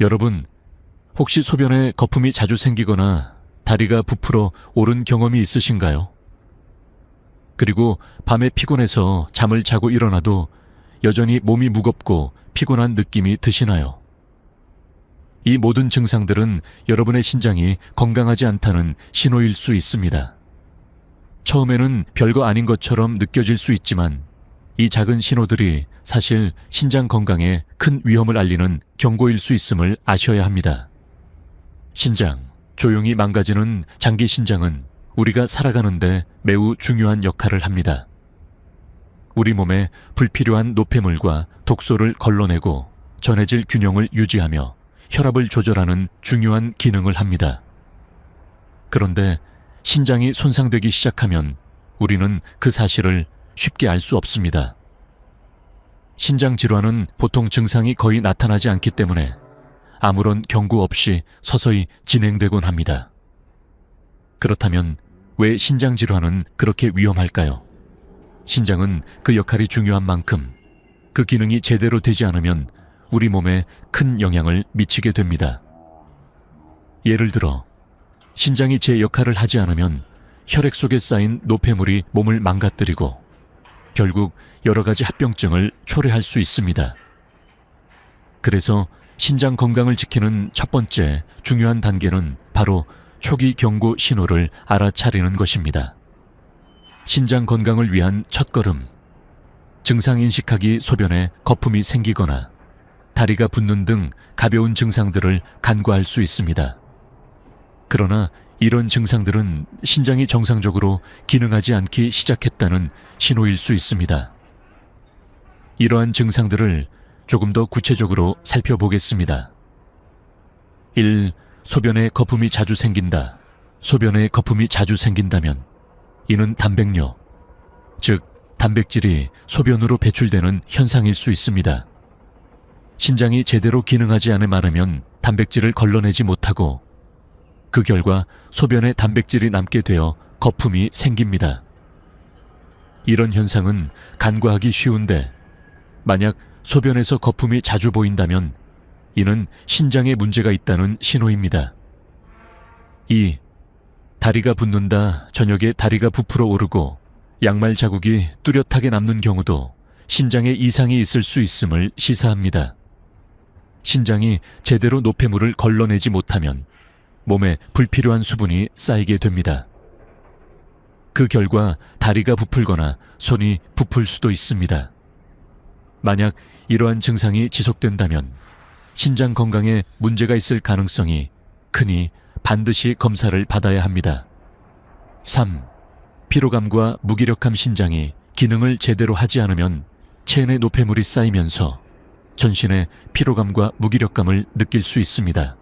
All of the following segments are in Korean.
여러분, 혹시 소변에 거품이 자주 생기거나 다리가 부풀어 오른 경험이 있으신가요? 그리고 밤에 피곤해서 잠을 자고 일어나도 여전히 몸이 무겁고 피곤한 느낌이 드시나요? 이 모든 증상들은 여러분의 신장이 건강하지 않다는 신호일 수 있습니다. 처음에는 별거 아닌 것처럼 느껴질 수 있지만 이 작은 신호들이 사실 신장 건강에 큰 위험을 알리는 경고일 수 있음을 아셔야 합니다. 신장, 조용히 망가지는 장기 신장은 우리가 살아가는데 매우 중요한 역할을 합니다. 우리 몸에 불필요한 노폐물과 독소를 걸러내고 전해질 균형을 유지하며 혈압을 조절하는 중요한 기능을 합니다. 그런데 신장이 손상되기 시작하면 우리는 그 사실을 쉽게 알 수 없습니다. 신장 질환은 보통 증상이 거의 나타나지 않기 때문에 아무런 경고 없이 서서히 진행되곤 합니다. 그렇다면 왜 신장 질환은 그렇게 위험할까요? 신장은 그 역할이 중요한 만큼 그 기능이 제대로 되지 않으면 우리 몸에 큰 영향을 미치게 됩니다. 예를 들어 신장이 제 역할을 하지 않으면 혈액 속에 쌓인 노폐물이 몸을 망가뜨리고 결국 여러 가지 합병증을 초래할 수 있습니다. 그래서 신장 건강을 지키는 첫 번째 중요한 단계는 바로 초기 경고 신호를 알아차리는 것입니다. 신장 건강을 위한 첫걸음. 증상 인식하기 소변에 거품이 생기거나 다리가 붓는 등 가벼운 증상들을 간과할 수 있습니다. 그러나 이런 증상들은 신장이 정상적으로 기능하지 않기 시작했다는 신호일 수 있습니다. 이러한 증상들을 조금 더 구체적으로 살펴보겠습니다. 1. 소변에 거품이 자주 생긴다. 소변에 거품이 자주 생긴다면 이는 단백뇨, 즉 단백질이 소변으로 배출되는 현상일 수 있습니다. 신장이 제대로 기능하지 않아 마르면 단백질을 걸러내지 못하고 그 결과 소변에 단백질이 남게 되어 거품이 생깁니다. 이런 현상은 간과하기 쉬운데 만약 소변에서 거품이 자주 보인다면 이는 신장에 문제가 있다는 신호입니다. 2. 다리가 붓는다. 저녁에 다리가 부풀어 오르고 양말 자국이 뚜렷하게 남는 경우도 신장에 이상이 있을 수 있음을 시사합니다. 신장이 제대로 노폐물을 걸러내지 못하면 몸에 불필요한 수분이 쌓이게 됩니다. 그 결과 다리가 부풀거나 손이 부풀 수도 있습니다. 만약 이러한 증상이 지속된다면 신장 건강에 문제가 있을 가능성이 크니 반드시 검사를 받아야 합니다. 3. 피로감과 무기력함. 신장이 기능을 제대로 하지 않으면 체내 노폐물이 쌓이면서 전신에 피로감과 무기력감을 느낄 수 있습니다.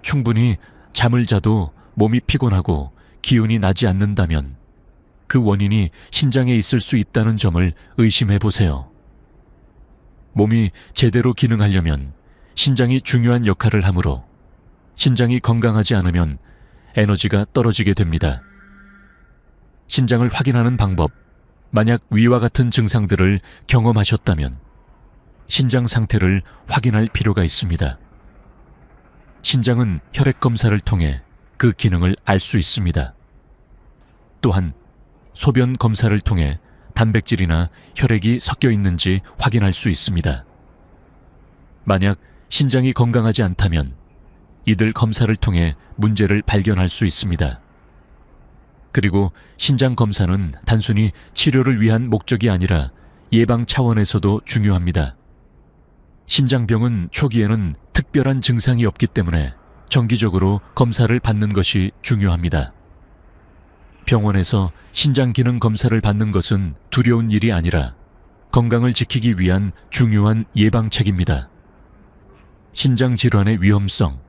충분히 잠을 자도 몸이 피곤하고 기운이 나지 않는다면 그 원인이 신장에 있을 수 있다는 점을 의심해 보세요. 몸이 제대로 기능하려면 신장이 중요한 역할을 하므로 신장이 건강하지 않으면 에너지가 떨어지게 됩니다. 신장을 확인하는 방법. 만약 위와 같은 증상들을 경험하셨다면 신장 상태를 확인할 필요가 있습니다. 신장은 혈액 검사를 통해 그 기능을 알 수 있습니다. 또한 소변 검사를 통해 단백질이나 혈액이 섞여 있는지 확인할 수 있습니다. 만약 신장이 건강하지 않다면 이들 검사를 통해 문제를 발견할 수 있습니다. 그리고 신장 검사는 단순히 치료를 위한 목적이 아니라 예방 차원에서도 중요합니다. 신장병은 초기에는 특별한 증상이 없기 때문에 정기적으로 검사를 받는 것이 중요합니다. 병원에서 신장 기능 검사를 받는 것은 두려운 일이 아니라 건강을 지키기 위한 중요한 예방책입니다. 신장 질환의 위험성.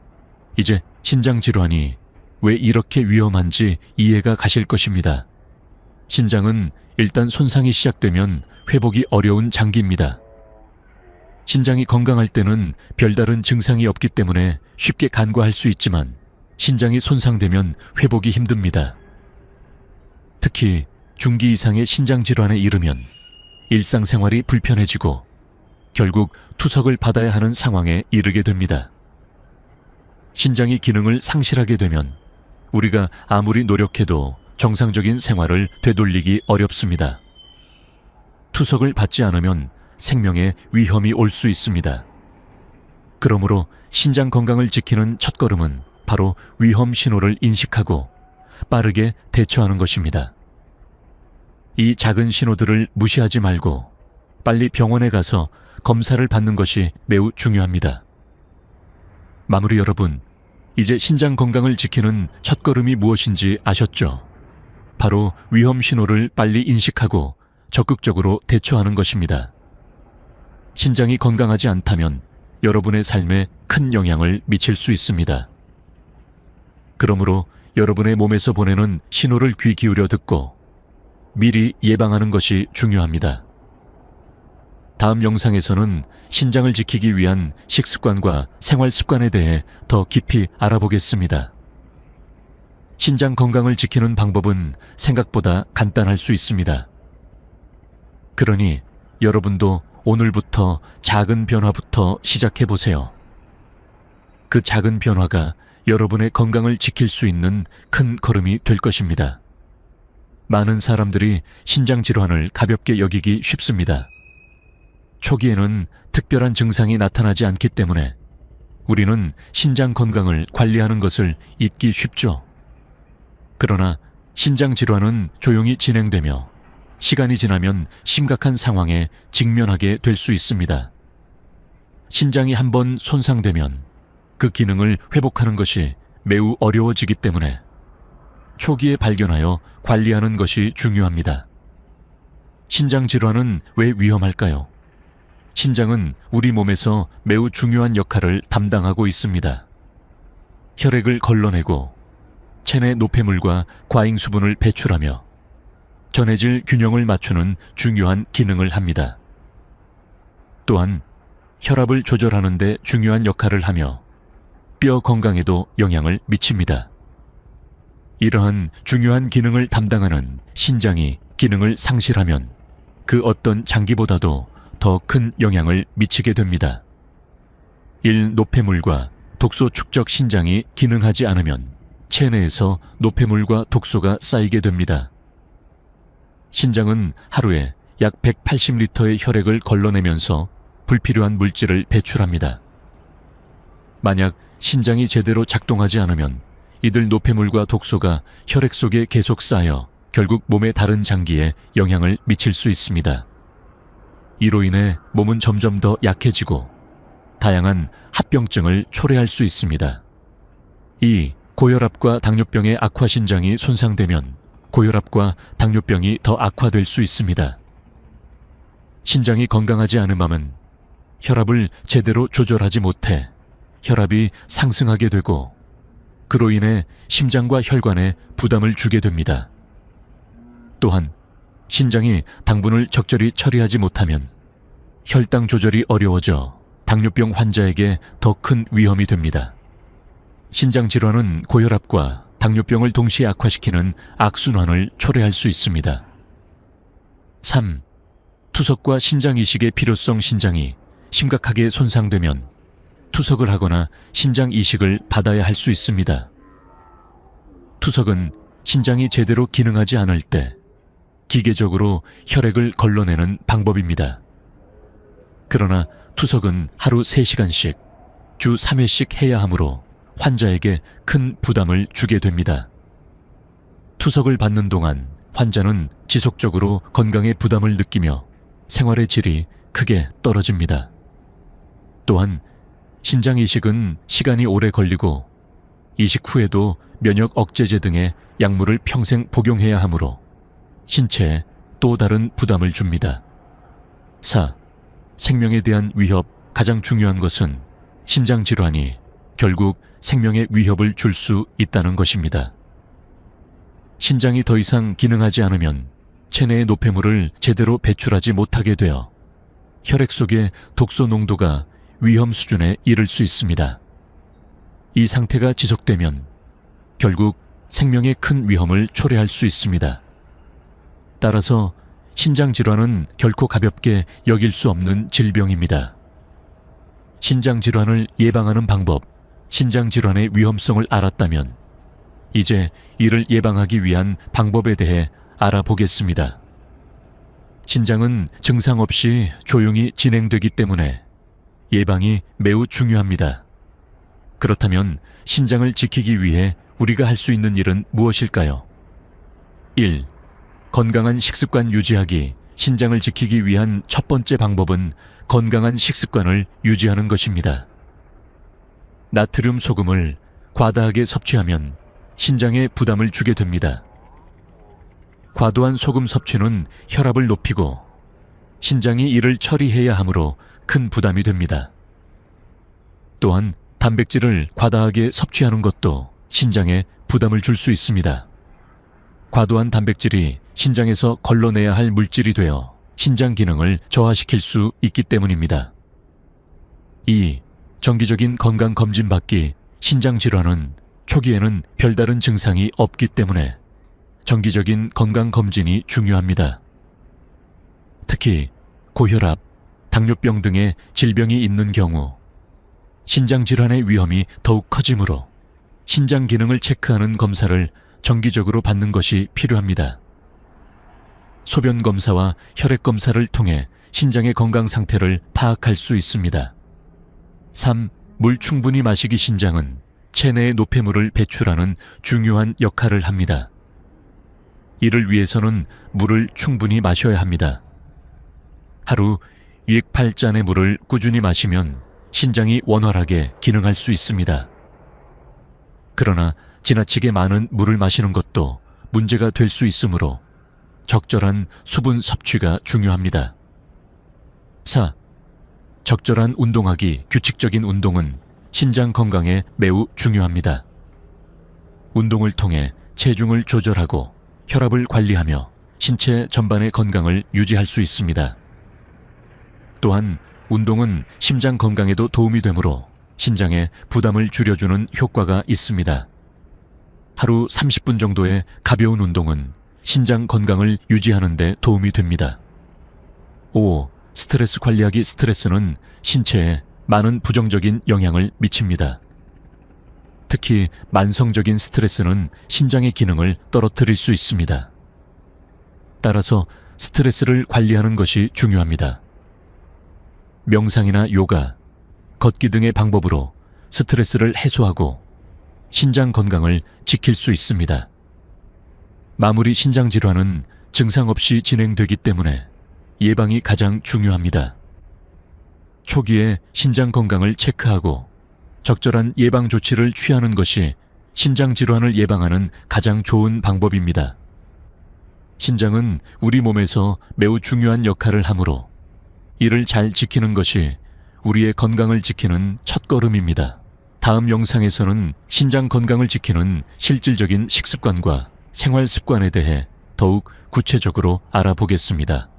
이제 신장 질환이 왜 이렇게 위험한지 이해가 가실 것입니다. 신장은 일단 손상이 시작되면 회복이 어려운 장기입니다. 신장이 건강할 때는 별다른 증상이 없기 때문에 쉽게 간과할 수 있지만 신장이 손상되면 회복이 힘듭니다. 특히 중기 이상의 신장 질환에 이르면 일상생활이 불편해지고 결국 투석을 받아야 하는 상황에 이르게 됩니다. 신장이 기능을 상실하게 되면 우리가 아무리 노력해도 정상적인 생활을 되돌리기 어렵습니다. 투석을 받지 않으면 생명에 위험이 올 수 있습니다. 그러므로 신장 건강을 지키는 첫걸음은 바로 위험 신호를 인식하고 빠르게 대처하는 것입니다. 이 작은 신호들을 무시하지 말고 빨리 병원에 가서 검사를 받는 것이 매우 중요합니다. 마무리 여러분, 이제 신장 건강을 지키는 첫걸음이 무엇인지 아셨죠? 바로 위험 신호를 빨리 인식하고 적극적으로 대처하는 것입니다. 신장이 건강하지 않다면 여러분의 삶에 큰 영향을 미칠 수 있습니다. 그러므로 여러분의 몸에서 보내는 신호를 귀 기울여 듣고 미리 예방하는 것이 중요합니다. 다음 영상에서는 신장을 지키기 위한 식습관과 생활 습관에 대해 더 깊이 알아보겠습니다. 신장 건강을 지키는 방법은 생각보다 간단할 수 있습니다. 그러니 여러분도 오늘부터 작은 변화부터 시작해 보세요. 그 작은 변화가 여러분의 건강을 지킬 수 있는 큰 걸음이 될 것입니다. 많은 사람들이 신장 질환을 가볍게 여기기 쉽습니다. 초기에는 특별한 증상이 나타나지 않기 때문에 우리는 신장 건강을 관리하는 것을 잊기 쉽죠. 그러나 신장 질환은 조용히 진행되며 시간이 지나면 심각한 상황에 직면하게 될 수 있습니다. 신장이 한번 손상되면 그 기능을 회복하는 것이 매우 어려워지기 때문에 초기에 발견하여 관리하는 것이 중요합니다. 신장 질환은 왜 위험할까요? 신장은 우리 몸에서 매우 중요한 역할을 담당하고 있습니다. 혈액을 걸러내고 체내 노폐물과 과잉 수분을 배출하며 전해질 균형을 맞추는 중요한 기능을 합니다. 또한 혈압을 조절하는 데 중요한 역할을 하며 뼈 건강에도 영향을 미칩니다. 이러한 중요한 기능을 담당하는 신장이 기능을 상실하면 그 어떤 장기보다도 더 큰 영향을 미치게 됩니다. 노폐물과 독소 축적 신장이 기능하지 않으면 체내에서 노폐물과 독소가 쌓이게 됩니다. 신장은 하루에 약 180리터의 혈액을 걸러내면서 불필요한 물질을 배출합니다. 만약 신장이 제대로 작동하지 않으면 이들 노폐물과 독소가 혈액 속에 계속 쌓여 결국 몸의 다른 장기에 영향을 미칠 수 있습니다. 이로 인해 몸은 점점 더 약해지고 다양한 합병증을 초래할 수 있습니다. 고혈압과 당뇨병의 악화신장이 손상되면 고혈압과 당뇨병이 더 악화될 수 있습니다. 신장이 건강하지 않음하면 혈압을 제대로 조절하지 못해 혈압이 상승하게 되고 그로 인해 심장과 혈관에 부담을 주게 됩니다. 또한 신장이 당분을 적절히 처리하지 못하면 혈당 조절이 어려워져 당뇨병 환자에게 더 큰 위험이 됩니다. 신장 질환은 고혈압과 당뇨병을 동시에 악화시키는 악순환을 초래할 수 있습니다. 3. 투석과 신장 이식의 필요성. 신장이 심각하게 손상되면 투석을 하거나 신장 이식을 받아야 할 수 있습니다. 투석은 신장이 제대로 기능하지 않을 때 기계적으로 혈액을 걸러내는 방법입니다. 그러나 투석은 하루 3시간씩, 주 3회씩 해야 하므로 환자에게 큰 부담을 주게 됩니다. 투석을 받는 동안 환자는 지속적으로 건강에 부담을 느끼며 생활의 질이 크게 떨어집니다. 또한 신장 이식은 시간이 오래 걸리고 이식 후에도 면역 억제제 등의 약물을 평생 복용해야 하므로 신체에 또 다른 부담을 줍니다. 4. 생명에 대한 위협. 가장 중요한 것은 신장 질환이 결국 생명에 위협을 줄 수 있다는 것입니다. 신장이 더 이상 기능하지 않으면 체내의 노폐물을 제대로 배출하지 못하게 되어 혈액 속의 독소 농도가 위험 수준에 이를 수 있습니다. 이 상태가 지속되면 결국 생명에 큰 위험을 초래할 수 있습니다. 따라서 신장 질환은 결코 가볍게 여길 수 없는 질병입니다. 신장 질환을 예방하는 방법, 신장 질환의 위험성을 알았다면 이제 이를 예방하기 위한 방법에 대해 알아보겠습니다. 신장은 증상 없이 조용히 진행되기 때문에 예방이 매우 중요합니다. 그렇다면 신장을 지키기 위해 우리가 할 수 있는 일은 무엇일까요? 1. 건강한 식습관 유지하기. 신장을 지키기 위한 첫 번째 방법은 건강한 식습관을 유지하는 것입니다. 나트륨 소금을 과다하게 섭취하면 신장에 부담을 주게 됩니다. 과도한 소금 섭취는 혈압을 높이고 신장이 이를 처리해야 하므로 큰 부담이 됩니다. 또한 단백질을 과다하게 섭취하는 것도 신장에 부담을 줄 수 있습니다. 과도한 단백질이 신장에서 걸러내야 할 물질이 되어 신장 기능을 저하시킬 수 있기 때문입니다. 2. 정기적인 건강 검진 받기. 신장 질환은 초기에는 별다른 증상이 없기 때문에 정기적인 건강 검진이 중요합니다. 특히 고혈압, 당뇨병 등의 질병이 있는 경우 신장 질환의 위험이 더욱 커지므로 신장 기능을 체크하는 검사를 정기적으로 받는 것이 필요합니다. 소변 검사와 혈액 검사를 통해 신장의 건강 상태를 파악할 수 있습니다. 3. 물 충분히 마시기. 신장은 체내의 노폐물을 배출하는 중요한 역할을 합니다. 이를 위해서는 물을 충분히 마셔야 합니다. 하루 208잔의 물을 꾸준히 마시면 신장이 원활하게 기능할 수 있습니다. 그러나 지나치게 많은 물을 마시는 것도 문제가 될 수 있으므로 적절한 수분 섭취가 중요합니다. 4. 적절한 운동하기. 규칙적인 운동은 신장 건강에 매우 중요합니다. 운동을 통해 체중을 조절하고 혈압을 관리하며 신체 전반의 건강을 유지할 수 있습니다. 또한 운동은 심장 건강에도 도움이 되므로 신장에 부담을 줄여주는 효과가 있습니다. 하루 30분 정도의 가벼운 운동은 신장 건강을 유지하는 데 도움이 됩니다. 5. 스트레스 관리하기. 스트레스는 신체에 많은 부정적인 영향을 미칩니다. 특히 만성적인 스트레스는 신장의 기능을 떨어뜨릴 수 있습니다. 따라서 스트레스를 관리하는 것이 중요합니다. 명상이나 요가, 걷기 등의 방법으로 스트레스를 해소하고 신장 건강을 지킬 수 있습니다. 마무리. 신장 질환은 증상 없이 진행되기 때문에 예방이 가장 중요합니다. 초기에 신장 건강을 체크하고 적절한 예방 조치를 취하는 것이 신장 질환을 예방하는 가장 좋은 방법입니다. 신장은 우리 몸에서 매우 중요한 역할을 하므로 이를 잘 지키는 것이 우리의 건강을 지키는 첫걸음입니다. 다음 영상에서는 신장 건강을 지키는 실질적인 식습관과 생활 습관에 대해 더욱 구체적으로 알아보겠습니다.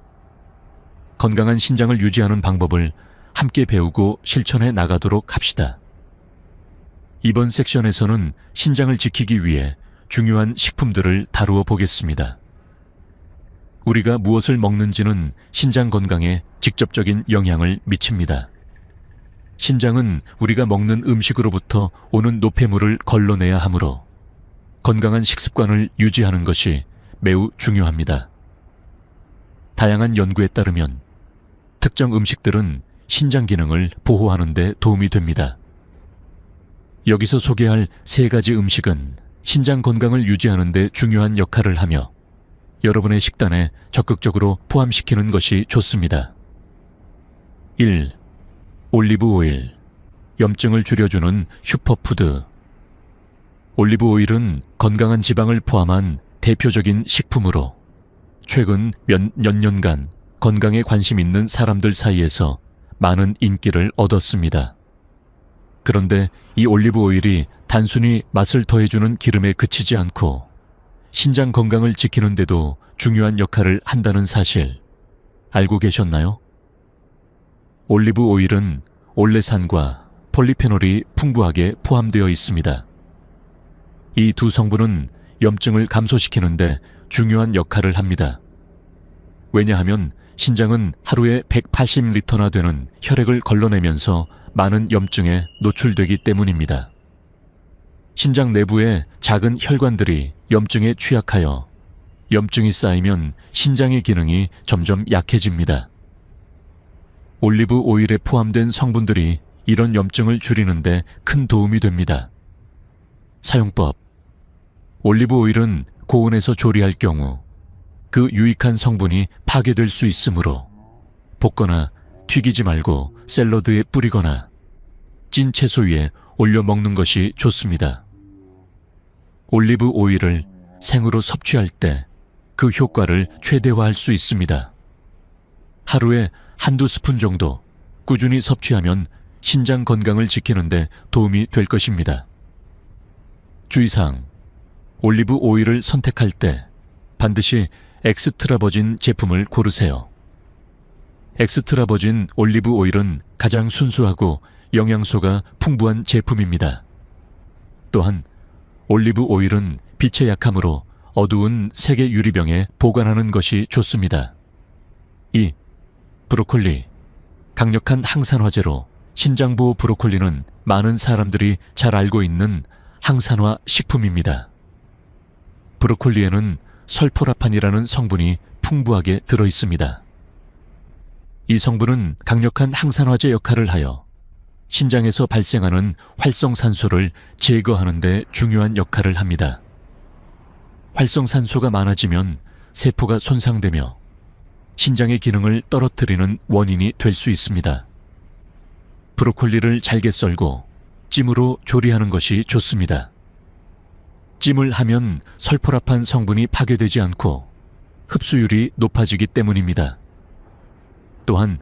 건강한 신장을 유지하는 방법을 함께 배우고 실천해 나가도록 합시다. 이번 섹션에서는 신장을 지키기 위해 중요한 식품들을 다루어 보겠습니다. 우리가 무엇을 먹는지는 신장 건강에 직접적인 영향을 미칩니다. 신장은 우리가 먹는 음식으로부터 오는 노폐물을 걸러내야 하므로 건강한 식습관을 유지하는 것이 매우 중요합니다. 다양한 연구에 따르면 특정 음식들은 신장 기능을 보호하는 데 도움이 됩니다. 여기서 소개할 3가지 음식은 신장 건강을 유지하는 데 중요한 역할을 하며 여러분의 식단에 적극적으로 포함시키는 것이 좋습니다. 1. 올리브 오일. 염증을 줄여주는 슈퍼푸드. 올리브 오일은 건강한 지방을 포함한 대표적인 식품으로 최근 몇 년간 건강에 관심 있는 사람들 사이에서 많은 인기를 얻었습니다. 그런데 이 올리브 오일이 단순히 맛을 더해주는 기름에 그치지 않고 신장 건강을 지키는 데도 중요한 역할을 한다는 사실 알고 계셨나요? 올리브 오일은 올레산과 폴리페놀이 풍부하게 포함되어 있습니다. 이 두 성분은 염증을 감소시키는 데 중요한 역할을 합니다. 왜냐하면 신장은 하루에 180리터나 되는 혈액을 걸러내면서 많은 염증에 노출되기 때문입니다. 신장 내부의 작은 혈관들이 염증에 취약하여 염증이 쌓이면 신장의 기능이 점점 약해집니다. 올리브 오일에 포함된 성분들이 이런 염증을 줄이는데 큰 도움이 됩니다. 사용법: 올리브 오일은 고온에서 조리할 경우 그 유익한 성분이 파괴될 수 있으므로 볶거나 튀기지 말고 샐러드에 뿌리거나 찐 채소 위에 올려 먹는 것이 좋습니다. 올리브 오일을 생으로 섭취할 때 그 효과를 최대화할 수 있습니다. 하루에 한두 스푼 정도 꾸준히 섭취하면 신장 건강을 지키는 데 도움이 될 것입니다. 주의사항: 올리브 오일을 선택할 때 반드시 엑스트라 버진 제품을 고르세요. 엑스트라 버진 올리브 오일은 가장 순수하고 영양소가 풍부한 제품입니다. 또한 올리브 오일은 빛에 약하므로 어두운 세계 유리병에 보관하는 것이 좋습니다. 2. 브로콜리. 강력한 항산화제로 신장보호 브로콜리는 많은 사람들이 잘 알고 있는 항산화 식품입니다. 브로콜리에는 설포라판이라는 성분이 풍부하게 들어 있습니다. 이 성분은 강력한 항산화제 역할을 하여 신장에서 발생하는 활성산소를 제거하는 데 중요한 역할을 합니다. 활성산소가 많아지면 세포가 손상되며 신장의 기능을 떨어뜨리는 원인이 될 수 있습니다. 브로콜리를 잘게 썰고 찜으로 조리하는 것이 좋습니다. 찜을 하면 설포라판 성분이 파괴되지 않고 흡수율이 높아지기 때문입니다. 또한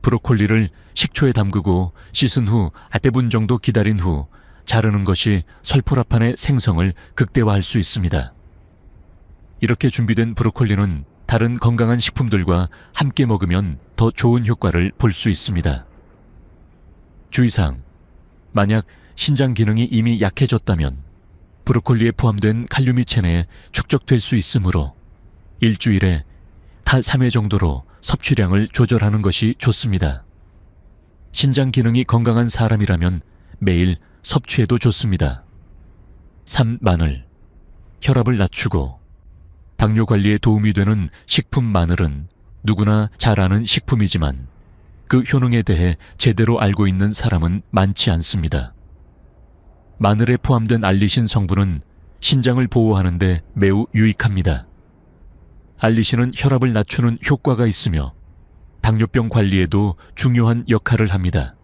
브로콜리를 식초에 담그고 씻은 후 1분 정도 기다린 후 자르는 것이 설포라판의 생성을 극대화할 수 있습니다. 이렇게 준비된 브로콜리는 다른 건강한 식품들과 함께 먹으면 더 좋은 효과를 볼 수 있습니다. 주의사항: 만약 신장 기능이 이미 약해졌다면 브로콜리에 포함된 칼륨이 체내에 축적될 수 있으므로 일주일에 다 3회 정도로 섭취량을 조절하는 것이 좋습니다. 신장 기능이 건강한 사람이라면 매일 섭취해도 좋습니다. 3. 마늘. 혈압을 낮추고 당뇨 관리에 도움이 되는 식품 마늘은 누구나 잘 아는 식품이지만 그 효능에 대해 제대로 알고 있는 사람은 많지 않습니다. 마늘에 포함된 알리신 성분은 신장을 보호하는 데 매우 유익합니다. 알리신은 혈압을 낮추는 효과가 있으며 당뇨병 관리에도 중요한 역할을 합니다.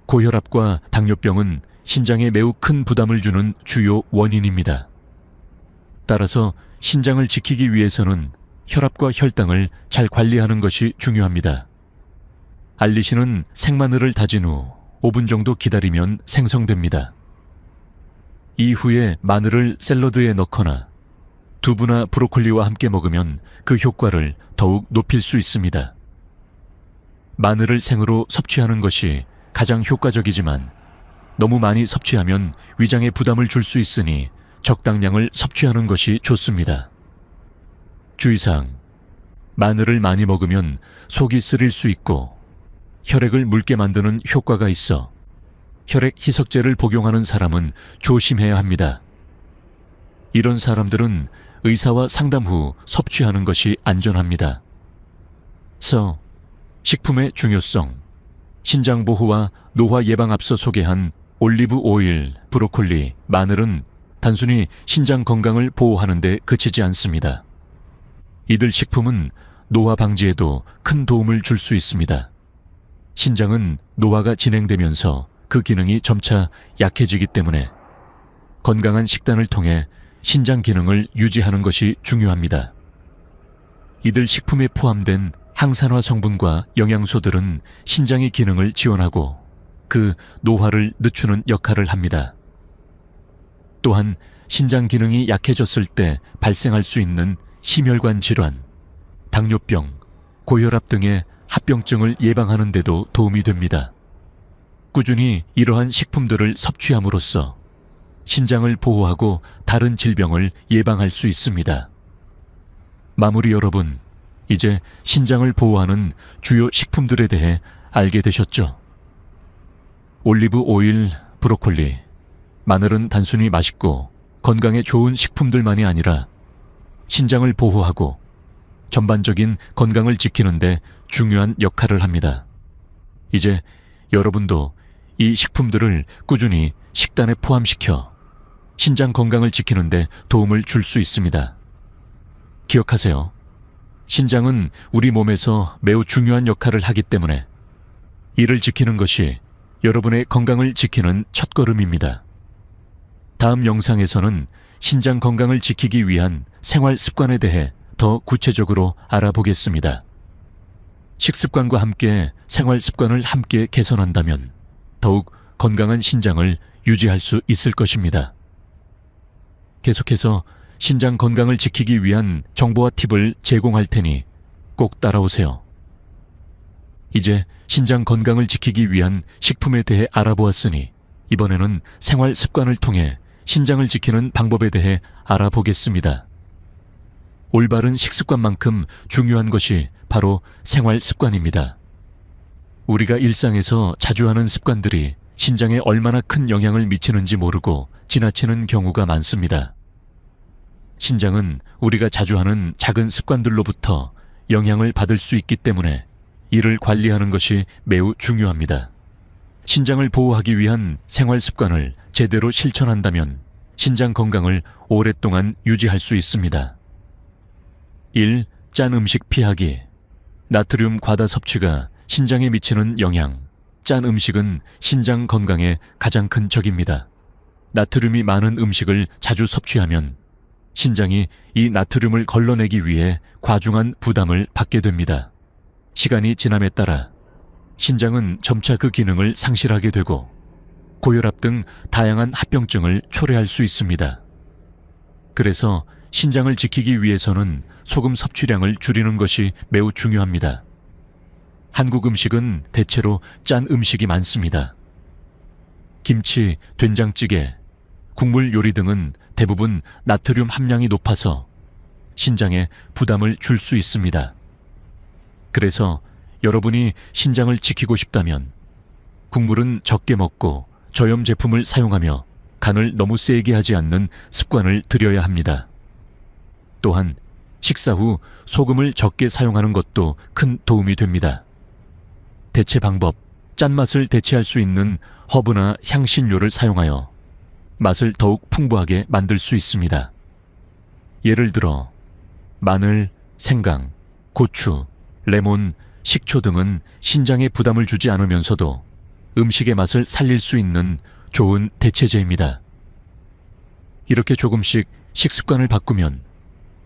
고혈압과 당뇨병은 신장에 매우 큰 부담을 주는 주요 원인입니다. 따라서 신장을 지키기 위해서는 혈압과 혈당을 잘 관리하는 것이 중요합니다. 알리신은 생마늘을 다진 후 5분 정도 기다리면 생성됩니다. 이후에 마늘을 샐러드에 넣거나 두부나 브로콜리와 함께 먹으면 그 효과를 더욱 높일 수 있습니다. 마늘을 생으로 섭취하는 것이 가장 효과적이지만 너무 많이 섭취하면 위장에 부담을 줄 수 있으니 적당량을 섭취하는 것이 좋습니다. 주의사항: 마늘을 많이 먹으면 속이 쓰릴 수 있고 혈액을 묽게 만드는 효과가 있어 혈액 희석제를 복용하는 사람은 조심해야 합니다. 이런 사람들은 의사와 상담 후 섭취하는 것이 안전합니다. 서. 식품의 중요성. 신장 보호와 노화 예방 앞서 소개한 올리브 오일, 브로콜리, 마늘은 단순히 신장 건강을 보호하는 데 그치지 않습니다. 이들 식품은 노화 방지에도 큰 도움을 줄 수 있습니다. 신장은 노화가 진행되면서 그 기능이 점차 약해지기 때문에 건강한 식단을 통해 신장 기능을 유지하는 것이 중요합니다. 이들 식품에 포함된 항산화 성분과 영양소들은 신장의 기능을 지원하고 그 노화를 늦추는 역할을 합니다. 또한 신장 기능이 약해졌을 때 발생할 수 있는 심혈관 질환, 당뇨병, 고혈압 등의 합병증을 예방하는 데도 도움이 됩니다. 꾸준히 이러한 식품들을 섭취함으로써 신장을 보호하고 다른 질병을 예방할 수 있습니다. 마무리 여러분, 이제 신장을 보호하는 주요 식품들에 대해 알게 되셨죠? 올리브 오일, 브로콜리, 마늘은 단순히 맛있고 건강에 좋은 식품들만이 아니라 신장을 보호하고 전반적인 건강을 지키는 데 중요한 역할을 합니다. 이제 여러분도 이 식품들을 꾸준히 식단에 포함시켜 신장 건강을 지키는 데 도움을 줄 수 있습니다. 기억하세요. 신장은 우리 몸에서 매우 중요한 역할을 하기 때문에 이를 지키는 것이 여러분의 건강을 지키는 첫걸음입니다. 다음 영상에서는 신장 건강을 지키기 위한 생활 습관에 대해 더 구체적으로 알아보겠습니다. 식습관과 함께 생활 습관을 함께 개선한다면 더욱 건강한 신장을 유지할 수 있을 것입니다. 계속해서 신장 건강을 지키기 위한 정보와 팁을 제공할 테니 꼭 따라오세요. 이제 신장 건강을 지키기 위한 식품에 대해 알아보았으니 이번에는 생활 습관을 통해 신장을 지키는 방법에 대해 알아보겠습니다. 올바른 식습관만큼 중요한 것이 바로 생활 습관입니다. 우리가 일상에서 자주 하는 습관들이 신장에 얼마나 큰 영향을 미치는지 모르고 지나치는 경우가 많습니다. 신장은 우리가 자주 하는 작은 습관들로부터 영향을 받을 수 있기 때문에 이를 관리하는 것이 매우 중요합니다. 신장을 보호하기 위한 생활 습관을 제대로 실천한다면 신장 건강을 오랫동안 유지할 수 있습니다. 1. 짠 음식 피하기. 나트륨 과다 섭취가 신장에 미치는 영향. 짠 음식은 신장 건강에 가장 큰 적입니다. 나트륨이 많은 음식을 자주 섭취하면 신장이 이 나트륨을 걸러내기 위해 과중한 부담을 받게 됩니다. 시간이 지남에 따라 신장은 점차 그 기능을 상실하게 되고 고혈압 등 다양한 합병증을 초래할 수 있습니다. 그래서 신장을 지키기 위해서는 소금 섭취량을 줄이는 것이 매우 중요합니다. 한국 음식은 대체로 짠 음식이 많습니다. 김치, 된장찌개, 국물 요리 등은 대부분 나트륨 함량이 높아서 신장에 부담을 줄 수 있습니다. 그래서 여러분이 신장을 지키고 싶다면 국물은 적게 먹고 저염 제품을 사용하며 간을 너무 세게 하지 않는 습관을 들여야 합니다. 또한 식사 후 소금을 적게 사용하는 것도 큰 도움이 됩니다. 대체 방법, 짠맛을 대체할 수 있는 허브나 향신료를 사용하여 맛을 더욱 풍부하게 만들 수 있습니다. 예를 들어 마늘, 생강, 고추, 레몬, 식초 등은 신장에 부담을 주지 않으면서도 음식의 맛을 살릴 수 있는 좋은 대체제입니다. 이렇게 조금씩 식습관을 바꾸면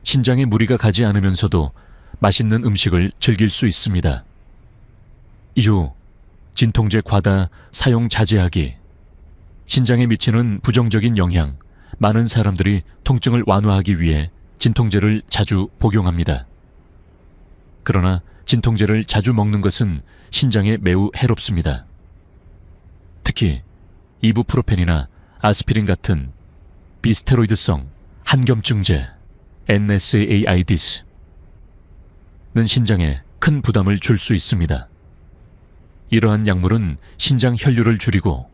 신장에 무리가 가지 않으면서도 맛있는 음식을 즐길 수 있습니다. 2. 진통제 과다 사용 자제하기. 신장에 미치는 부정적인 영향. 많은 사람들이 통증을 완화하기 위해 진통제를 자주 복용합니다. 그러나 진통제를 자주 먹는 것은 신장에 매우 해롭습니다. 특히 이부프로펜이나 아스피린 같은 비스테로이드성 한겸증제 NSAIDs는 신장에 큰 부담을 줄 수 있습니다. 이러한 약물은 신장 혈류를 줄이고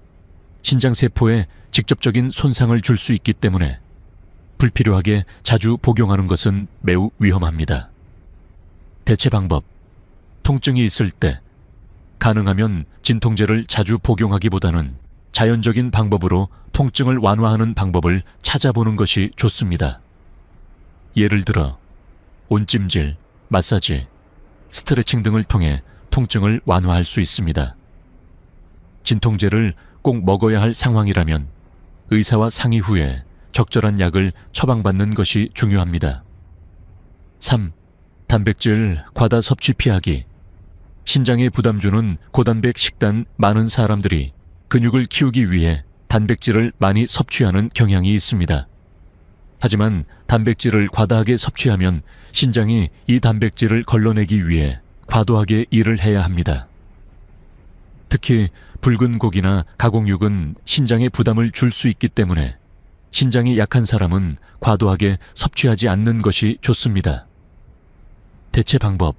신장세포에 직접적인 손상을 줄 수 있기 때문에 불필요하게 자주 복용하는 것은 매우 위험합니다. 대체 방법, 통증이 있을 때 가능하면 진통제를 자주 복용하기보다는 자연적인 방법으로 통증을 완화하는 방법을 찾아보는 것이 좋습니다. 예를 들어 온찜질, 마사지, 스트레칭 등을 통해 통증을 완화할 수 있습니다. 진통제를 꼭 먹어야 할 상황이라면 의사와 상의 후에 적절한 약을 처방받는 것이 중요합니다. 3. 단백질 과다 섭취 피하기. 신장에 부담 주는 고단백 식단 많은 사람들이 근육을 키우기 위해 단백질을 많이 섭취하는 경향이 있습니다. 하지만 단백질을 과다하게 섭취하면 신장이 이 단백질을 걸러내기 위해 과도하게 일을 해야 합니다. 특히 붉은 고기나 가공육은 신장에 부담을 줄 수 있기 때문에 신장이 약한 사람은 과도하게 섭취하지 않는 것이 좋습니다. 대체 방법.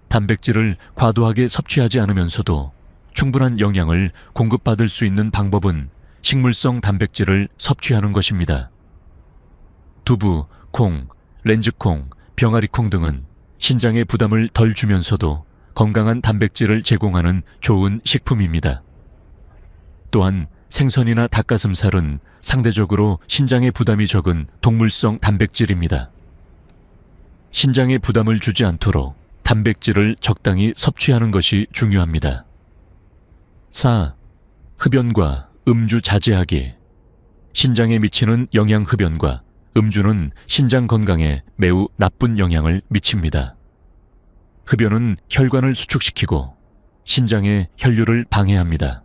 단백질을 과도하게 섭취하지 않으면서도 충분한 영양을 공급받을 수 있는 방법은 식물성 단백질을 섭취하는 것입니다. 두부, 콩, 렌즈콩, 병아리콩 등은 신장에 부담을 덜 주면서도 건강한 단백질을 제공하는 좋은 식품입니다. 또한 생선이나 닭가슴살은 상대적으로 신장에 부담이 적은 동물성 단백질입니다. 신장에 부담을 주지 않도록 단백질을 적당히 섭취하는 것이 중요합니다. 4. 흡연과 음주 자제하기. 신장에 미치는 영양 흡연과 음주는 신장 건강에 매우 나쁜 영향을 미칩니다. 흡연은 혈관을 수축시키고 신장의 혈류를 방해합니다.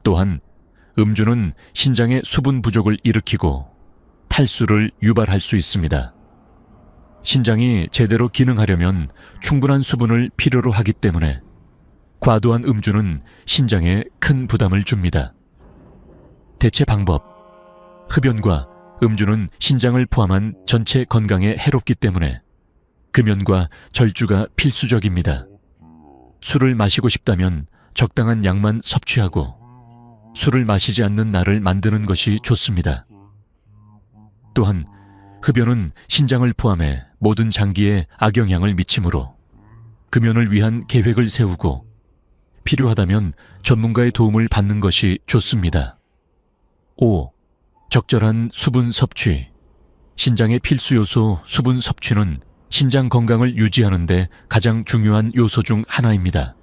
또한 음주는 신장의 수분 부족을 일으키고 탈수를 유발할 수 있습니다. 신장이 제대로 기능하려면 충분한 수분을 필요로 하기 때문에 과도한 음주는 신장에 큰 부담을 줍니다. 대체 방법. 흡연과 음주는 신장을 포함한 전체 건강에 해롭기 때문에 금연과 절주가 필수적입니다. 술을 마시고 싶다면 적당한 양만 섭취하고 술을 마시지 않는 날을 만드는 것이 좋습니다. 또한 흡연은 신장을 포함해 모든 장기에 악영향을 미치므로 금연을 위한 계획을 세우고 필요하다면 전문가의 도움을 받는 것이 좋습니다. 5. 적절한 수분 섭취. 신장의 필수 요소 수분 섭취는 신장 건강을 유지하는 데 가장 중요한 요소 중 하나입니다.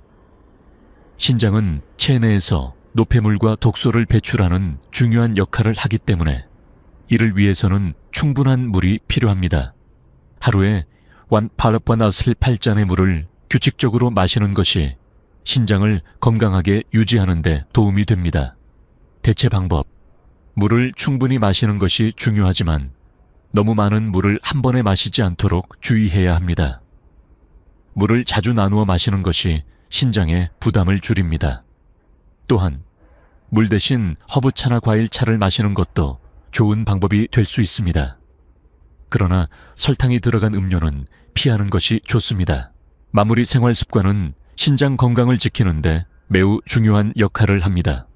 신장은 체내에서 노폐물과 독소를 배출하는 중요한 역할을 하기 때문에 이를 위해서는 충분한 물이 필요합니다. 하루에 1,8,8잔의 물을 규칙적으로 마시는 것이 신장을 건강하게 유지하는 데 도움이 됩니다. 대체 방법. 물을 충분히 마시는 것이 중요하지만 너무 많은 물을 한 번에 마시지 않도록 주의해야 합니다. 물을 자주 나누어 마시는 것이 신장에 부담을 줄입니다. 또한 물 대신 허브차나 과일차를 마시는 것도 좋은 방법이 될 수 있습니다. 그러나 설탕이 들어간 음료는 피하는 것이 좋습니다. 마무리 생활 습관은 신장 건강을 지키는데 매우 중요한 역할을 합니다.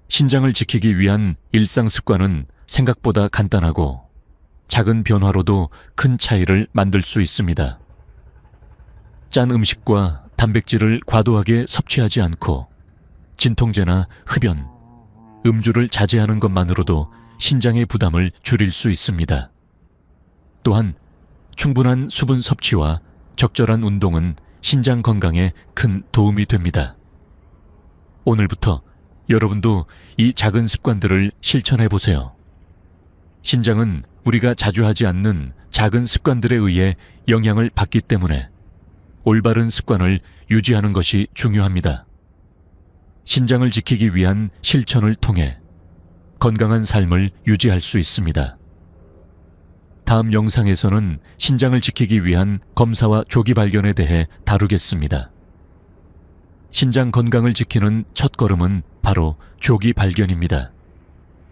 신장을 지키기 위한 일상 습관은 생각보다 간단하고 작은 변화로도 큰 차이를 만들 수 있습니다. 짠 음식과 단백질을 과도하게 섭취하지 않고 진통제나 흡연, 음주를 자제하는 것만으로도 신장의 부담을 줄일 수 있습니다. 또한 충분한 수분 섭취와 적절한 운동은 신장 건강에 큰 도움이 됩니다. 오늘부터 여러분도 이 작은 습관들을 실천해 보세요. 신장은 우리가 자주 하지 않는 작은 습관들에 의해 영향을 받기 때문에 올바른 습관을 유지하는 것이 중요합니다. 신장을 지키기 위한 실천을 통해 건강한 삶을 유지할 수 있습니다. 다음 영상에서는 신장을 지키기 위한 검사와 조기 발견에 대해 다루겠습니다. 신장 건강을 지키는 첫걸음은 바로 조기 발견입니다.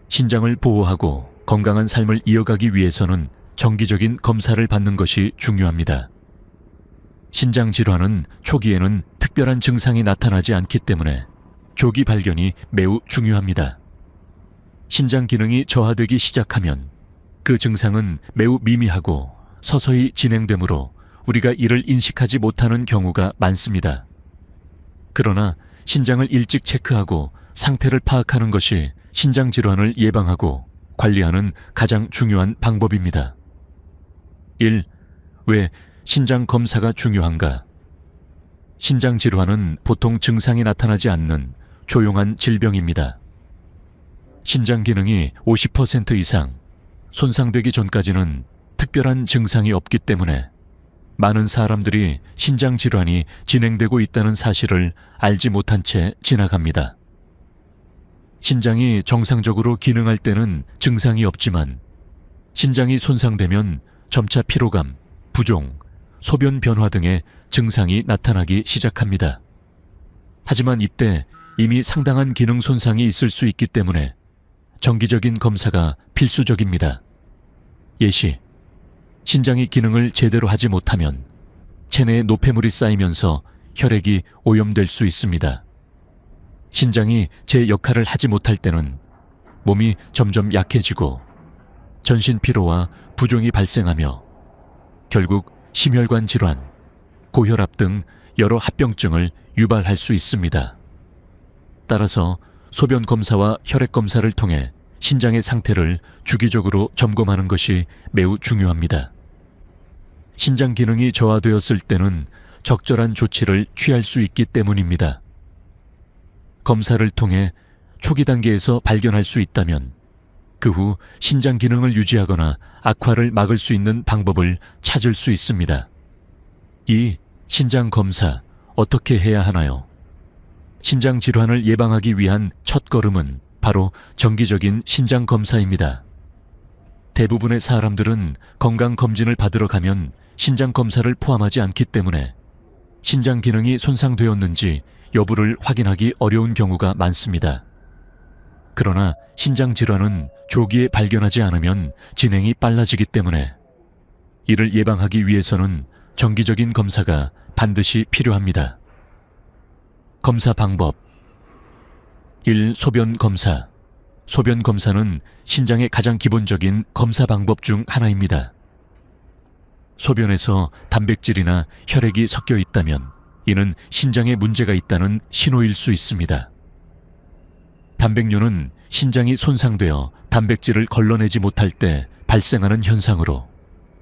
신장을 보호하고 건강한 삶을 이어가기 위해서는 정기적인 검사를 받는 것이 중요합니다. 신장 질환은 초기에는 특별한 증상이 나타나지 않기 때문에 조기 발견이 매우 중요합니다. 신장 기능이 저하되기 시작하면 그 증상은 매우 미미하고 서서히 진행되므로 우리가 이를 인식하지 못하는 경우가 많습니다. 그러나 신장을 일찍 체크하고 상태를 파악하는 것이 신장 질환을 예방하고 관리하는 가장 중요한 방법입니다. 1. 왜 신장 검사가 중요한가? 신장 질환은 보통 증상이 나타나지 않는 조용한 질병입니다. 신장 기능이 50% 이상 손상되기 전까지는 특별한 증상이 없기 때문에 많은 사람들이 신장 질환이 진행되고 있다는 사실을 알지 못한 채 지나갑니다. 신장이 정상적으로 기능할 때는 증상이 없지만 신장이 손상되면 점차 피로감, 부종, 소변 변화 등의 증상이 나타나기 시작합니다. 하지만 이때 이미 상당한 기능 손상이 있을 수 있기 때문에 정기적인 검사가 필수적입니다. 예시, 신장이 기능을 제대로 하지 못하면 체내에 노폐물이 쌓이면서 혈액이 오염될 수 있습니다. 신장이 제 역할을 하지 못할 때는 몸이 점점 약해지고 전신 피로와 부종이 발생하며 결국 심혈관 질환, 고혈압 등 여러 합병증을 유발할 수 있습니다. 따라서 소변 검사와 혈액 검사를 통해 신장의 상태를 주기적으로 점검하는 것이 매우 중요합니다. 신장 기능이 저하되었을 때는 적절한 조치를 취할 수 있기 때문입니다. 검사를 통해 초기 단계에서 발견할 수 있다면 그 후 신장 기능을 유지하거나 악화를 막을 수 있는 방법을 찾을 수 있습니다. 이 신장 검사 어떻게 해야 하나요? 신장 질환을 예방하기 위한 첫걸음은 바로 정기적인 신장 검사입니다. 대부분의 사람들은 건강검진을 받으러 가면 신장 검사를 포함하지 않기 때문에 신장 기능이 손상되었는지 여부를 확인하기 어려운 경우가 많습니다. 그러나 신장 질환은 조기에 발견하지 않으면 진행이 빨라지기 때문에 이를 예방하기 위해서는 정기적인 검사가 반드시 필요합니다. 검사 방법 1. 소변 검사. 소변 검사는 신장의 가장 기본적인 검사 방법 중 하나입니다. 소변에서 단백질이나 혈액이 섞여 있다면 이는 신장에 문제가 있다는 신호일 수 있습니다. 단백뇨는 신장이 손상되어 단백질을 걸러내지 못할 때 발생하는 현상으로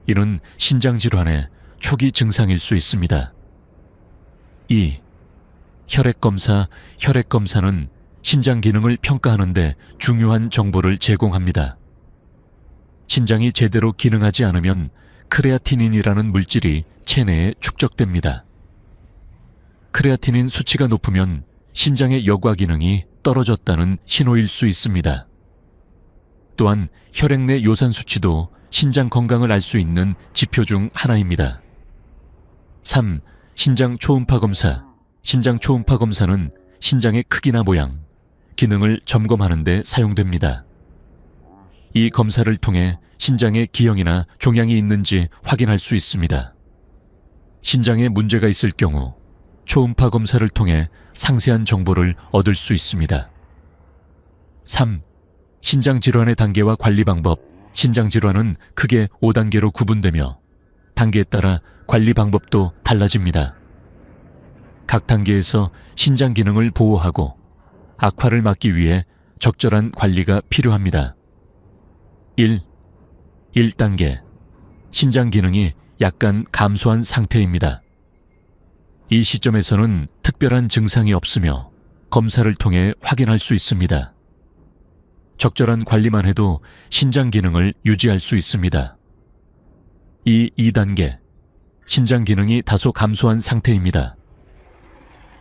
이는 신장 질환의 초기 증상일 수 있습니다. 2. 혈액 검사. 혈액 검사는 신장 기능을 평가하는 데 중요한 정보를 제공합니다. 신장이 제대로 기능하지 않으면 크레아티닌이라는 물질이 체내에 축적됩니다. 크레아티닌 수치가 높으면 신장의 여과 기능이 떨어졌다는 신호일 수 있습니다. 또한 혈액 내 요산 수치도 신장 건강을 알 수 있는 지표 중 하나입니다. 3. 신장 초음파 검사. 신장 초음파 검사는 신장의 크기나 모양, 기능을 점검하는 데 사용됩니다. 이 검사를 통해 신장에 기형이나 종양이 있는지 확인할 수 있습니다. 신장에 문제가 있을 경우 초음파 검사를 통해 상세한 정보를 얻을 수 있습니다. 3. 신장 질환의 단계와 관리 방법. 신장 질환은 크게 5단계로 구분되며 단계에 따라 관리 방법도 달라집니다. 각 단계에서 신장 기능을 보호하고 악화를 막기 위해 적절한 관리가 필요합니다. 1단계. 신장 기능이 약간 감소한 상태입니다. 이 시점에서는 특별한 증상이 없으며 검사를 통해 확인할 수 있습니다. 적절한 관리만 해도 신장 기능을 유지할 수 있습니다. 2단계. 신장 기능이 다소 감소한 상태입니다.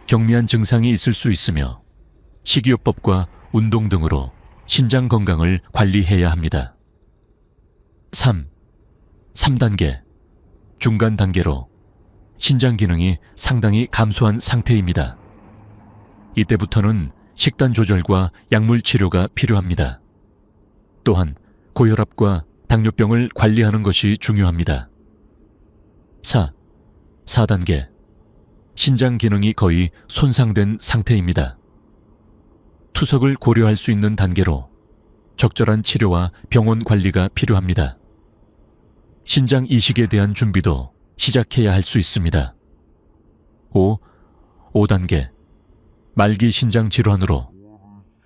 경미한 증상이 있을 수 있으며 식이요법과 운동 등으로 신장 건강을 관리해야 합니다. 3단계. 중간 단계로 신장 기능이 상당히 감소한 상태입니다. 이때부터는 식단 조절과 약물 치료가 필요합니다. 또한 고혈압과 당뇨병을 관리하는 것이 중요합니다. 4단계. 신장 기능이 거의 손상된 상태입니다. 투석을 고려할 수 있는 단계로 적절한 치료와 병원 관리가 필요합니다. 신장 이식에 대한 준비도 시작해야 할 수 있습니다. 5단계. 말기 신장 질환으로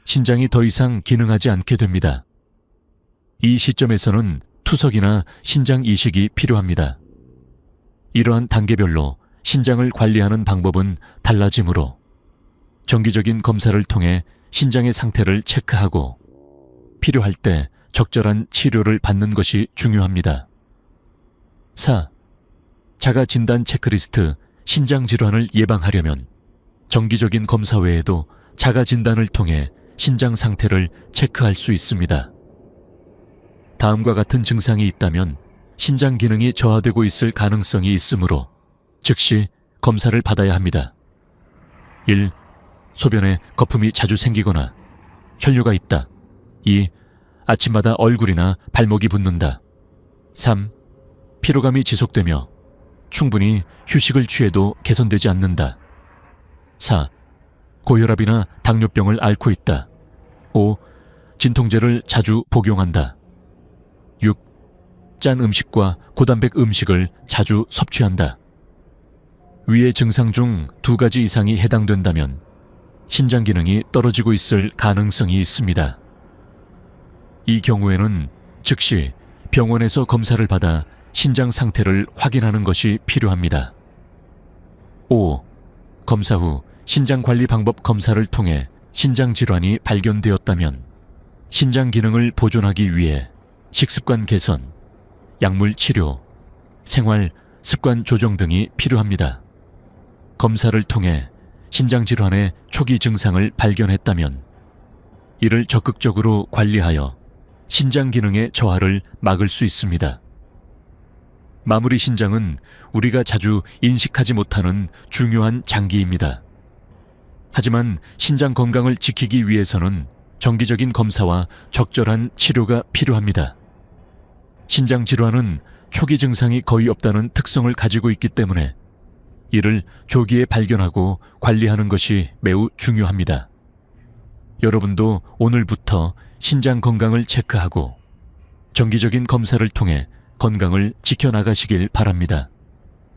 신장이 더 이상 기능하지 않게 됩니다. 이 시점에서는 투석이나 신장 이식이 필요합니다. 이러한 단계별로 신장을 관리하는 방법은 달라지므로 정기적인 검사를 통해 신장의 상태를 체크하고 필요할 때 적절한 치료를 받는 것이 중요합니다. 4. 자가 진단 체크리스트. 신장 질환을 예방하려면 정기적인 검사 외에도 자가 진단을 통해 신장 상태를 체크할 수 있습니다. 다음과 같은 증상이 있다면 신장 기능이 저하되고 있을 가능성이 있으므로 즉시 검사를 받아야 합니다. 1. 소변에 거품이 자주 생기거나 혈뇨가 있다. 2. 아침마다 얼굴이나 발목이 붓는다. 3. 피로감이 지속되며 충분히 휴식을 취해도 개선되지 않는다. 4. 고혈압이나 당뇨병을 앓고 있다. 5. 진통제를 자주 복용한다. 6. 짠 음식과 고단백 음식을 자주 섭취한다. 위의 증상 중 2가지 이상이 해당된다면 신장 기능이 떨어지고 있을 가능성이 있습니다. 이 경우에는 즉시 병원에서 검사를 받아 신장 상태를 확인하는 것이 필요합니다. 5. 검사 후 신장관리 방법 검사를 통해 신장 질환이 발견되었다면 신장 기능을 보존하기 위해 식습관 개선, 약물 치료, 생활 습관 조정 등이 필요합니다. 검사를 통해 신장 질환의 초기 증상을 발견했다면 이를 적극적으로 관리하여 신장 기능의 저하를 막을 수 있습니다. 마무리 신장은 우리가 자주 인식하지 못하는 중요한 장기입니다. 하지만 신장 건강을 지키기 위해서는 정기적인 검사와 적절한 치료가 필요합니다. 신장 질환은 초기 증상이 거의 없다는 특성을 가지고 있기 때문에 이를 조기에 발견하고 관리하는 것이 매우 중요합니다. 여러분도 오늘부터 신장 건강을 체크하고 정기적인 검사를 통해 건강을 지켜나가시길 바랍니다.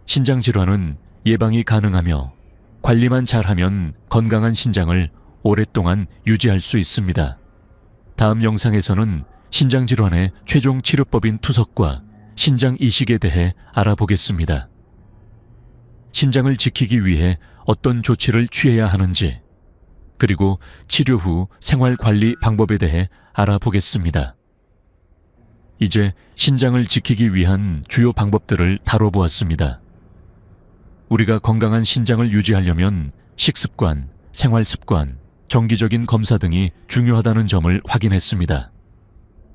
신장 질환은 예방이 가능하며 관리만 잘하면 건강한 신장을 오랫동안 유지할 수 있습니다. 다음 영상에서는 신장 질환의 최종 치료법인 투석과 신장 이식에 대해 알아보겠습니다. 신장을 지키기 위해 어떤 조치를 취해야 하는지, 그리고 치료 후 생활 관리 방법에 대해 알아보겠습니다. 이제 신장을 지키기 위한 주요 방법들을 다뤄보았습니다. 우리가 건강한 신장을 유지하려면 식습관, 생활습관, 정기적인 검사 등이 중요하다는 점을 확인했습니다.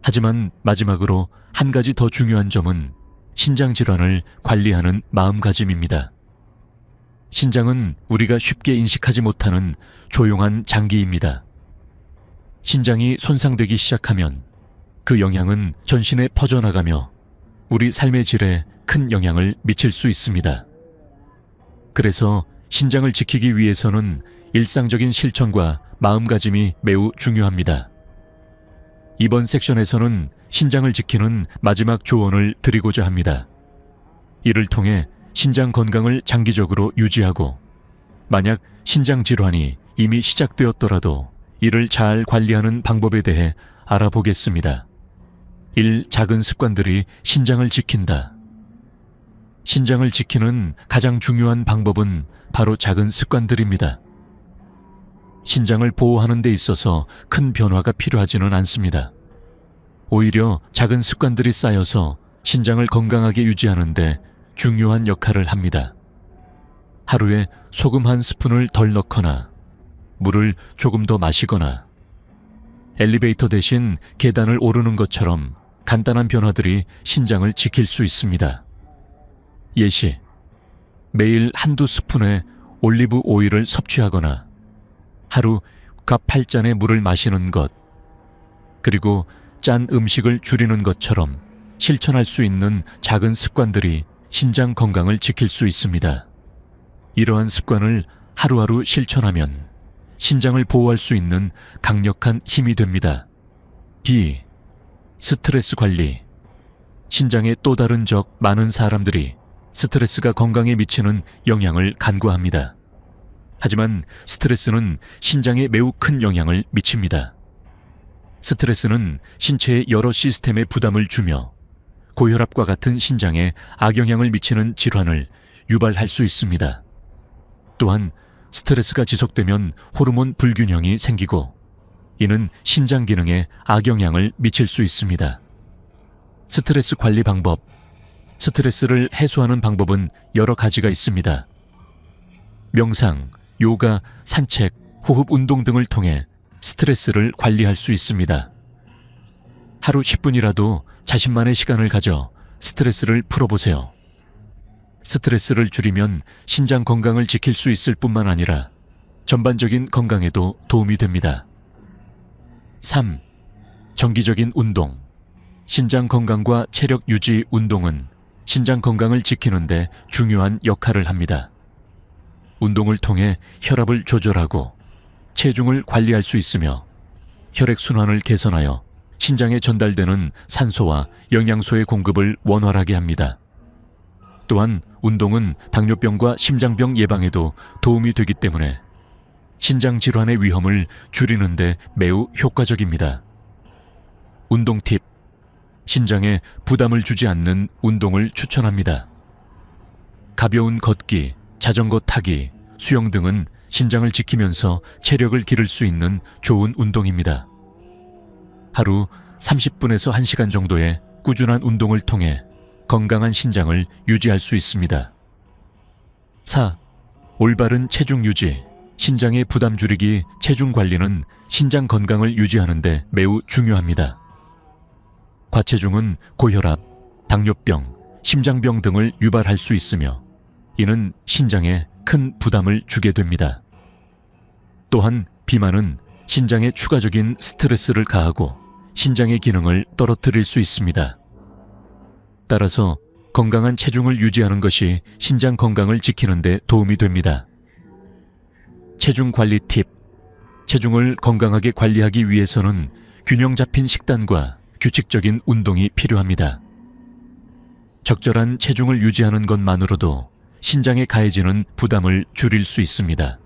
하지만 마지막으로 한 가지 더 중요한 점은 신장 질환을 관리하는 마음가짐입니다. 신장은 우리가 쉽게 인식하지 못하는 조용한 장기입니다. 신장이 손상되기 시작하면 그 영향은 전신에 퍼져나가며 우리 삶의 질에 큰 영향을 미칠 수 있습니다. 그래서 신장을 지키기 위해서는 일상적인 실천과 마음가짐이 매우 중요합니다. 이번 섹션에서는 신장을 지키는 마지막 조언을 드리고자 합니다. 이를 통해 신장 건강을 장기적으로 유지하고 만약 신장 질환이 이미 시작되었더라도 이를 잘 관리하는 방법에 대해 알아보겠습니다. 1. 작은 습관들이 신장을 지킨다. 신장을 지키는 가장 중요한 방법은 바로 작은 습관들입니다. 신장을 보호하는 데 있어서 큰 변화가 필요하지는 않습니다. 오히려 작은 습관들이 쌓여서 신장을 건강하게 유지하는 데 중요한 역할을 합니다. 하루에 소금 한 스푼을 덜 넣거나 물을 조금 더 마시거나 엘리베이터 대신 계단을 오르는 것처럼 간단한 변화들이 신장을 지킬 수 있습니다. 예시, 매일 한두 스푼의 올리브 오일을 섭취하거나 하루 값 8잔의 물을 마시는 것, 그리고 짠 음식을 줄이는 것처럼 실천할 수 있는 작은 습관들이 신장 건강을 지킬 수 있습니다. 이러한 습관을 하루하루 실천하면 신장을 보호할 수 있는 강력한 힘이 됩니다. B. 스트레스 관리. 신장의 또 다른 적 많은 사람들이 스트레스가 건강에 미치는 영향을 간과합니다. 하지만 스트레스는 신장에 매우 큰 영향을 미칩니다. 스트레스는 신체의 여러 시스템에 부담을 주며 고혈압과 같은 신장에 악영향을 미치는 질환을 유발할 수 있습니다. 또한 스트레스가 지속되면 호르몬 불균형이 생기고 이는 신장 기능에 악영향을 미칠 수 있습니다. 스트레스 관리 방법. 스트레스를 해소하는 방법은 여러 가지가 있습니다. 명상, 요가, 산책, 호흡 운동 등을 통해 스트레스를 관리할 수 있습니다. 하루 10분이라도 자신만의 시간을 가져 스트레스를 풀어보세요. 스트레스를 줄이면 신장 건강을 지킬 수 있을 뿐만 아니라 전반적인 건강에도 도움이 됩니다. 3. 정기적인 운동. 신장 건강과 체력 유지 운동은 신장 건강을 지키는데 중요한 역할을 합니다. 운동을 통해 혈압을 조절하고 체중을 관리할 수 있으며 혈액순환을 개선하여 신장에 전달되는 산소와 영양소의 공급을 원활하게 합니다. 또한 운동은 당뇨병과 심장병 예방에도 도움이 되기 때문에 신장 질환의 위험을 줄이는 데 매우 효과적입니다. 운동 팁: 신장에 부담을 주지 않는 운동을 추천합니다. 가벼운 걷기, 자전거 타기, 수영 등은 신장을 지키면서 체력을 기를 수 있는 좋은 운동입니다. 하루 30분에서 1시간 정도의 꾸준한 운동을 통해 건강한 신장을 유지할 수 있습니다. 4. 올바른 체중 유지. 신장의 부담 줄이기, 체중 관리는 신장 건강을 유지하는 데 매우 중요합니다. 과체중은 고혈압, 당뇨병, 심장병 등을 유발할 수 있으며 이는 신장에 큰 부담을 주게 됩니다. 또한 비만은 신장에 추가적인 스트레스를 가하고 신장의 기능을 떨어뜨릴 수 있습니다. 따라서 건강한 체중을 유지하는 것이 신장 건강을 지키는 데 도움이 됩니다. 체중 관리 팁: 체중을 건강하게 관리하기 위해서는 균형 잡힌 식단과 규칙적인 운동이 필요합니다. 적절한 체중을 유지하는 것만으로도 신장에 가해지는 부담을 줄일 수 있습니다.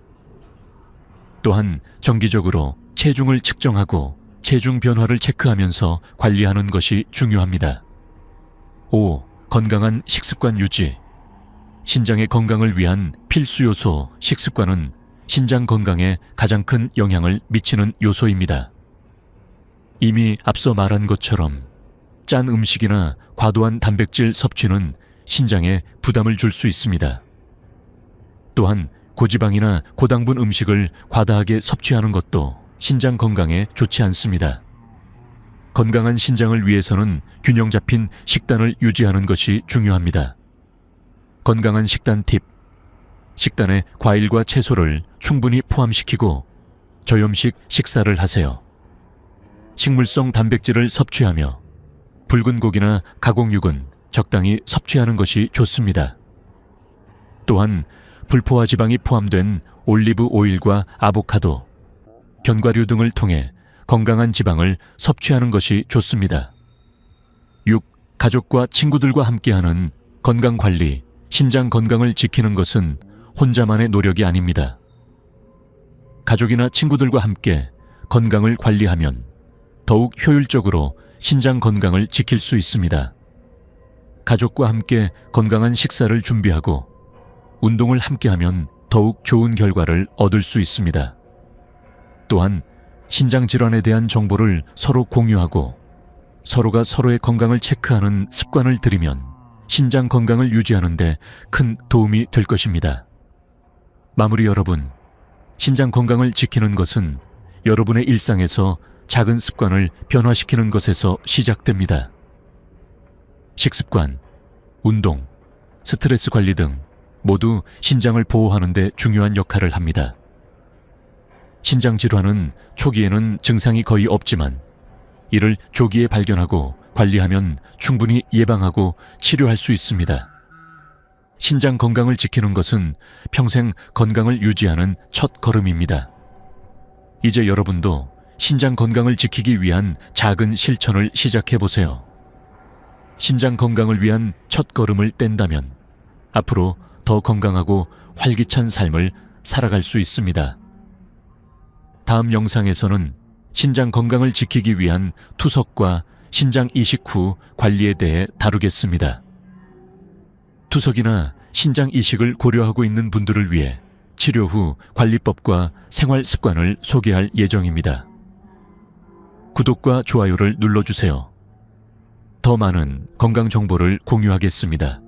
또한 정기적으로 체중을 측정하고 체중 변화를 체크하면서 관리하는 것이 중요합니다. 5. 건강한 식습관 유지. 신장의 건강을 위한 필수 요소 식습관은 신장 건강에 가장 큰 영향을 미치는 요소입니다. 이미 앞서 말한 것처럼 짠 음식이나 과도한 단백질 섭취는 신장에 부담을 줄 수 있습니다. 또한 고지방이나 고당분 음식을 과다하게 섭취하는 것도 신장 건강에 좋지 않습니다. 건강한 신장을 위해서는 균형 잡힌 식단을 유지하는 것이 중요합니다. 건강한 식단 팁: 식단에 과일과 채소를 충분히 포함시키고 저염식 식사를 하세요. 식물성 단백질을 섭취하며 붉은 고기나 가공육은 적당히 섭취하는 것이 좋습니다. 또한 불포화 지방이 포함된 올리브 오일과 아보카도, 견과류 등을 통해 건강한 지방을 섭취하는 것이 좋습니다. 6. 가족과 친구들과 함께하는 건강관리, 신장 건강을 지키는 것은 혼자만의 노력이 아닙니다. 가족이나 친구들과 함께 건강을 관리하면 더욱 효율적으로 신장 건강을 지킬 수 있습니다. 가족과 함께 건강한 식사를 준비하고 운동을 함께하면 더욱 좋은 결과를 얻을 수 있습니다. 또한 신장 질환에 대한 정보를 서로 공유하고 서로가 서로의 건강을 체크하는 습관을 들이면 신장 건강을 유지하는 데 큰 도움이 될 것입니다. 마무리 여러분, 신장 건강을 지키는 것은 여러분의 일상에서 작은 습관을 변화시키는 것에서 시작됩니다. 식습관, 운동, 스트레스 관리 등 모두 신장을 보호하는 데 중요한 역할을 합니다. 신장 질환은 초기에는 증상이 거의 없지만 이를 조기에 발견하고 관리하면 충분히 예방하고 치료할 수 있습니다. 신장 건강을 지키는 것은 평생 건강을 유지하는 첫 걸음입니다. 이제 여러분도 신장 건강을 지키기 위한 작은 실천을 시작해 보세요. 신장 건강을 위한 첫 걸음을 뗀다면 앞으로 더 건강하고 활기찬 삶을 살아갈 수 있습니다. 다음 영상에서는 신장 건강을 지키기 위한 투석과 신장 이식 후 관리에 대해 다루겠습니다. 투석이나 신장 이식을 고려하고 있는 분들을 위해 치료 후 관리법과 생활 습관을 소개할 예정입니다. 구독과 좋아요를 눌러주세요. 더 많은 건강 정보를 공유하겠습니다.